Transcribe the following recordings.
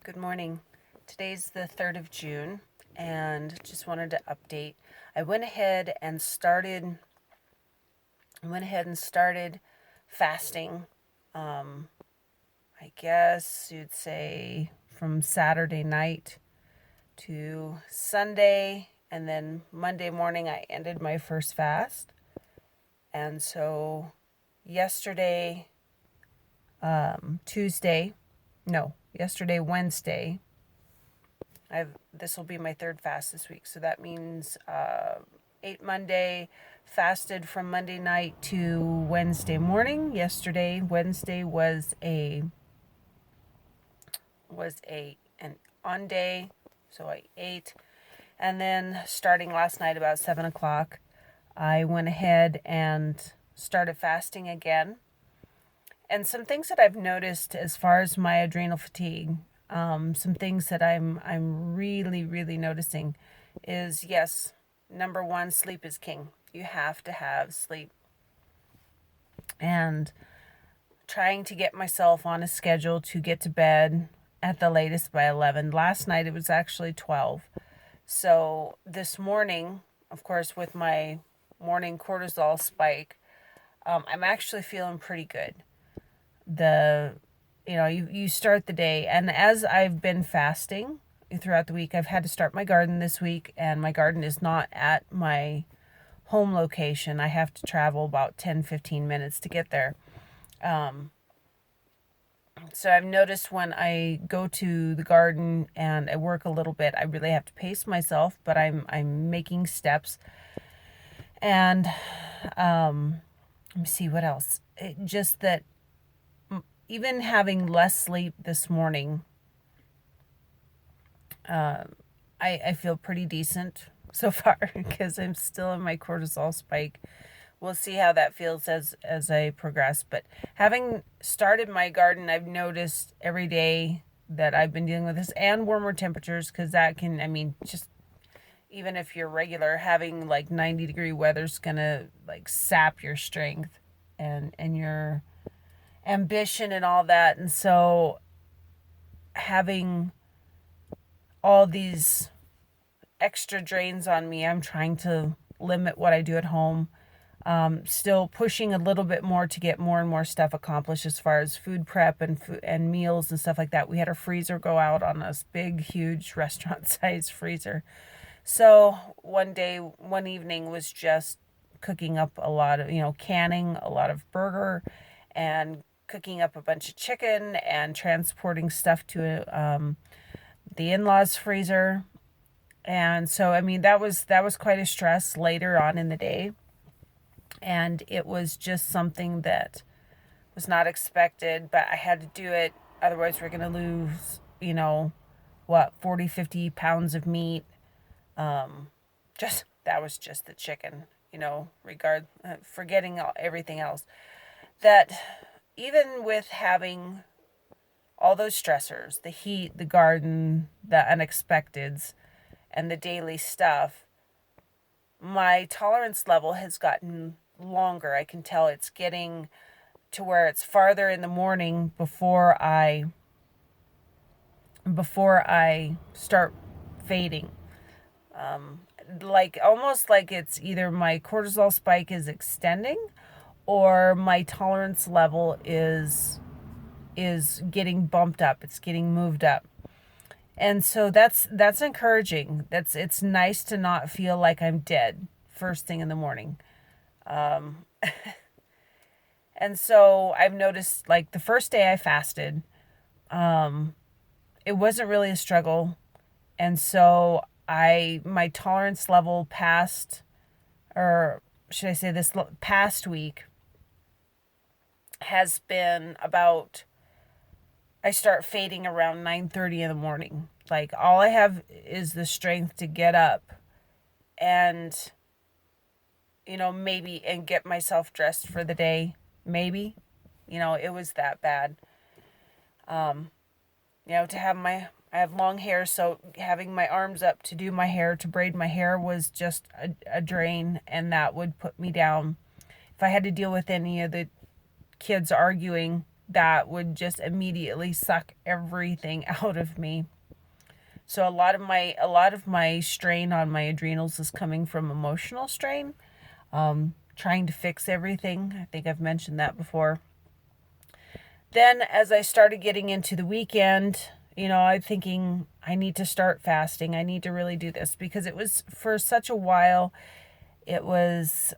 Good morning. Today's the 3rd of June, and just wanted to update. I went ahead and started fasting. I guess you'd say from Saturday night to Sunday, and then Monday morning I ended my first fast. And so yesterday, Wednesday, this will be my third fast this week. So that means ate Monday, fasted from Monday night to Wednesday morning. Wednesday was an on day, so I ate, and then starting last night about 7 o'clock, I went ahead and started fasting again. And some things that I've noticed as far as my adrenal fatigue, some things that I'm really, really noticing is, yes, number one, sleep is king. You have to have sleep. And trying to get myself on a schedule to get to bed at the latest by 11. Last night it was actually 12. So this morning, of course, with my morning cortisol spike, I'm actually feeling pretty good. You start the day, and as I've been fasting throughout the week, I've had to start my garden this week, and my garden is not at my home location. I have to travel about 10-15 minutes to get there. So I've noticed when I go to the garden and I work a little bit, I really have to pace myself, but I'm making steps. And let me see what else. Just that even having less sleep this morning, I feel pretty decent so far because I'm still in my cortisol spike. We'll see how that feels as I progress. But having started my garden, I've noticed every day that I've been dealing with this, and warmer temperatures, because that can, just even if you're regular, having like 90-degree weather's gonna like sap your strength and your ambition and all that. And so having all these extra drains on me, I'm trying to limit what I do at home. Still pushing a little bit more to get more and more stuff accomplished as far as food prep and meals and stuff like that. We had our freezer go out on this big, huge restaurant-sized freezer. So one evening was just cooking up a lot of, canning a lot of burger and cooking up a bunch of chicken and transporting stuff to the in-laws' freezer. And so, that was quite a stress later on in the day. And it was just something that was not expected, but I had to do it. Otherwise, we're going to lose, 40, 50 pounds of meat. That was just the chicken, forgetting everything else. That even with having all those stressors, the heat, the garden, the unexpecteds, and the daily stuff, my tolerance level has gotten longer. I can tell it's getting to where it's farther in the morning before I start fading. Almost like it's either my cortisol spike is extending or my tolerance level is getting bumped up. It's getting moved up. And so that's encouraging. It's nice to not feel like I'm dead first thing in the morning. And so I've noticed, like, the first day I fasted, it wasn't really a struggle. And so my tolerance level past week has been about, I start fading around 9:30 in the morning. Like, all I have is the strength to get up and, maybe, and get myself dressed for the day. Maybe, it was that bad. I have long hair, so having my arms up to do my hair, to braid my hair, was just a drain, and that would put me down. If I had to deal with any of the kids arguing, that would just immediately suck everything out of me. So a lot of my strain on my adrenals is coming from emotional strain, trying to fix everything. I think I've mentioned that before. Then as I started getting into the weekend, I'm thinking I need to start fasting. I need to really do this because it was for such a while. It was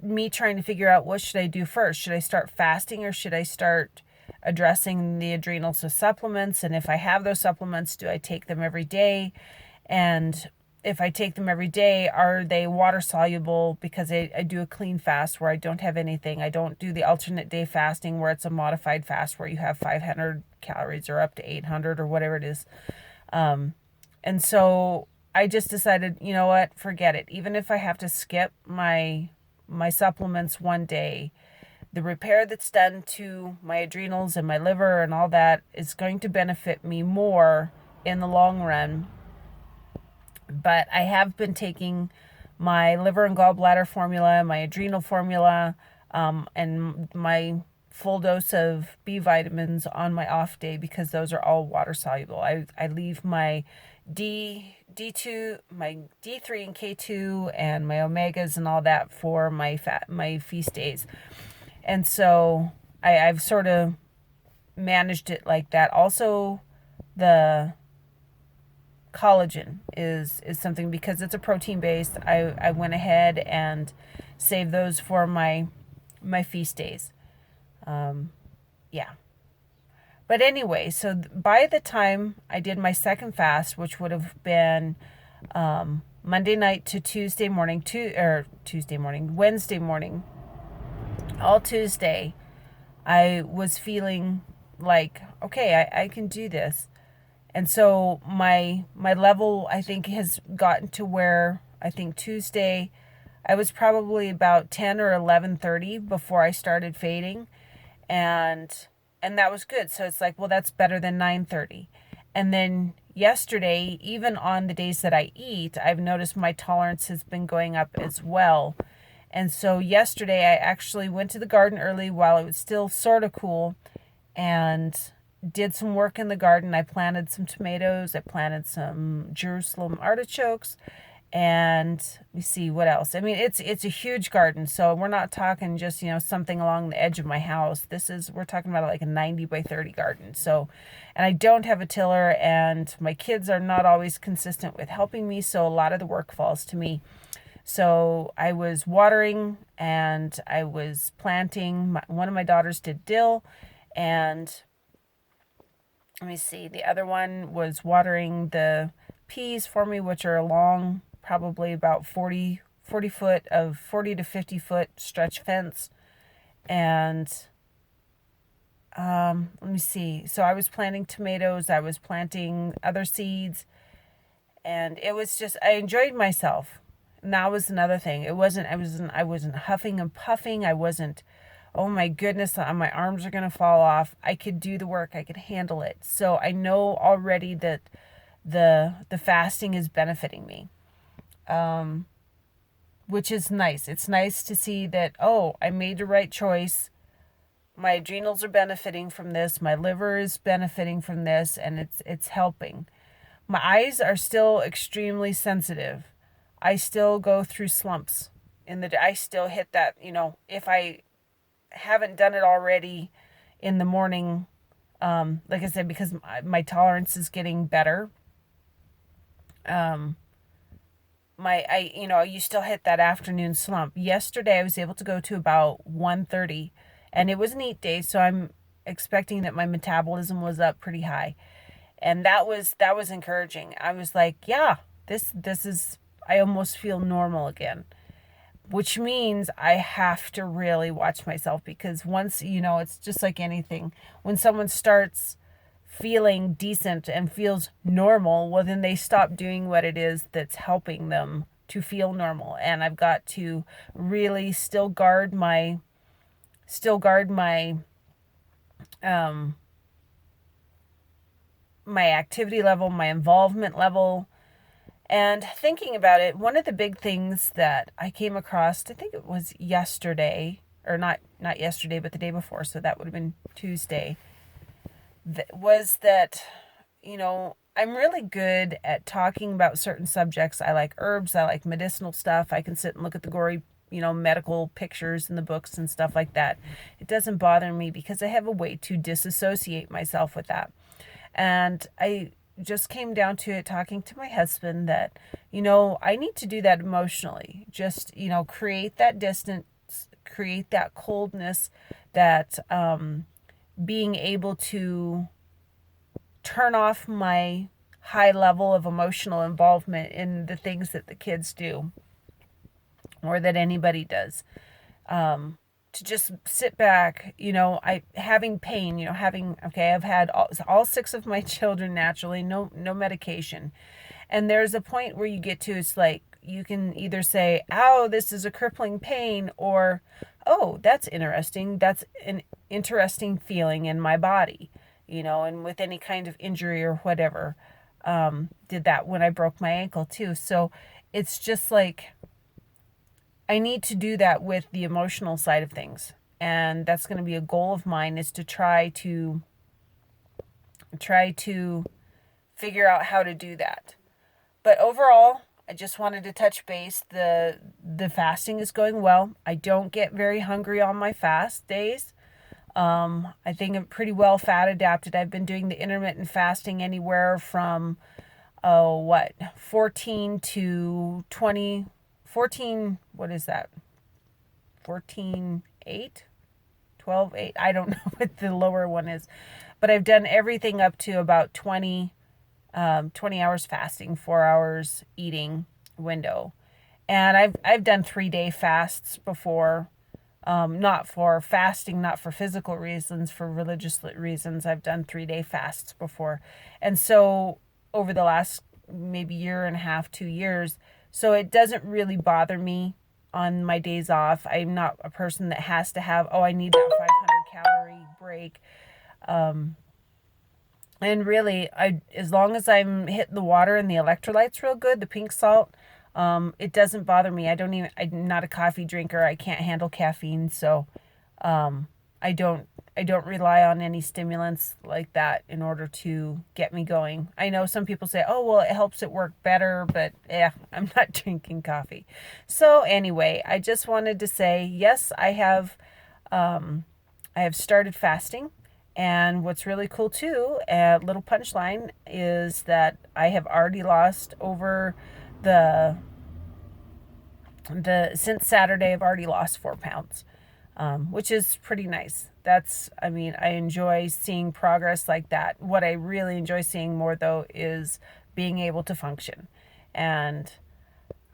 me trying to figure out what should I do first. Should I start fasting or should I start addressing the adrenals with supplements? And if I have those supplements, do I take them every day? And if I take them every day, are they water soluble? Because I do a clean fast where I don't have anything. I don't do the alternate day fasting where it's a modified fast where you have 500 calories or up to 800 or whatever it is. And so I just decided, you know what, forget it. Even if I have to skip my supplements one day, the repair that's done to my adrenals and my liver and all that is going to benefit me more in the long run. But I have been taking my liver and gallbladder formula, my adrenal formula, and my full dose of B vitamins on my off day because those are all water soluble. I leave my D2, my D3 and K2 and my omegas and all that for my feast days. And so I've sort of managed it like that. Also, the collagen is something, because it's a protein based, I went ahead and saved those for my feast days. Yeah. But anyway, so by the time I did my second fast, which would have been Monday night to Wednesday morning, all Tuesday, I was feeling like, okay, I can do this. And so my level, I think, has gotten to where I think Tuesday, I was probably about 10 or 11:30 before I started fading. And that was good. So it's like, well, that's better than 9:30. And then yesterday, even on the days that I eat, I've noticed my tolerance has been going up as well. And so yesterday I actually went to the garden early while it was still sort of cool and did some work in the garden. I planted some tomatoes. I planted some Jerusalem artichokes. And we see what else. I mean, it's a huge garden, so we're not talking just, something along the edge of my house. We're talking about like a 90 by 30 garden. So, and I don't have a tiller, and my kids are not always consistent with helping me, so a lot of the work falls to me. So I was watering and I was planting. One of my daughters did dill, and let me see, the other one was watering the peas for me, which are along probably about 40 to 50 foot stretch fence. And let me see. So I was planting tomatoes, I was planting other seeds, and it was just, I enjoyed myself. And that was another thing. I wasn't huffing and puffing. I wasn't, oh my goodness, my arms are going to fall off. I could do the work. I could handle it. So I know already that the fasting is benefiting me, which is nice. It's nice to see that, I made the right choice. My adrenals are benefiting from this. My liver is benefiting from this, and it's helping. My eyes are still extremely sensitive. I still go through slumps I still hit that, if I haven't done it already in the morning, like I said, because my tolerance is getting better. You still hit that afternoon slump. Yesterday I was able to go to about 1:30, and it was an eat day, so I'm expecting that my metabolism was up pretty high. And that was encouraging. I was like, yeah, this is, I almost feel normal again, which means I have to really watch myself, because once, it's just like anything. When someone starts feeling decent and feels normal, well, then they stop doing what it is that's helping them to feel normal. And I've got to really still guard my my activity level, my involvement level. And thinking about it, one of the big things that I came across, I think it was yesterday or not yesterday, but the day before, so that would have been Tuesday, was that, I'm really good at talking about certain subjects. I like herbs, I like medicinal stuff. I can sit and look at the gory, medical pictures in the books and stuff like that. It doesn't bother me because I have a way to disassociate myself with that. And I just came down to it talking to my husband that, I need to do that emotionally. Just, create that distance, create that coldness, that being able to turn off my high level of emotional involvement in the things that the kids do or that anybody does. To just sit back, having pain, I've had all six of my children naturally, no medication. And there's a point where you get to, it's like, you can either say, "Oh, this is a crippling pain," or, "Oh, that's interesting. That's an interesting feeling in my body," and with any kind of injury or whatever. Did that when I broke my ankle too. So it's just like, I need to do that with the emotional side of things. And that's going to be a goal of mine, is to try to figure out how to do that. But overall, I just wanted to touch base. The fasting is going well. I don't get very hungry on my fast days. I think I'm pretty well fat adapted. I've been doing the intermittent fasting anywhere from 14 to 20, 14, what is that? 14:8, 12:8. I don't know what the lower one is, but I've done everything up to about 20 hours fasting, 4 hours eating window. And I've done 3-day fasts before, not for fasting, not for physical reasons, for religious reasons. I've done 3-day fasts before. And so over the last maybe year and a half, 2 years, so it doesn't really bother me on my days off. I'm not a person that has to have, I need that 500 calorie break. And really, as long as I'm hitting the water and the electrolytes real good, the pink salt, it doesn't bother me. I'm not a coffee drinker. I can't handle caffeine, so I don't rely on any stimulants like that in order to get me going. I know some people say, "Oh, well, it helps it work better," but I'm not drinking coffee. So anyway, I just wanted to say, yes, I have started fasting. And what's really cool too, a little punchline, is that I have already lost over since Saturday, I've already lost 4 pounds, which is pretty nice. I enjoy seeing progress like that. What I really enjoy seeing more though is being able to function. And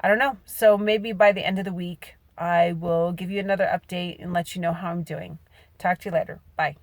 I don't know. So maybe by the end of the week, I will give you another update and let you know how I'm doing. Talk to you later. Bye.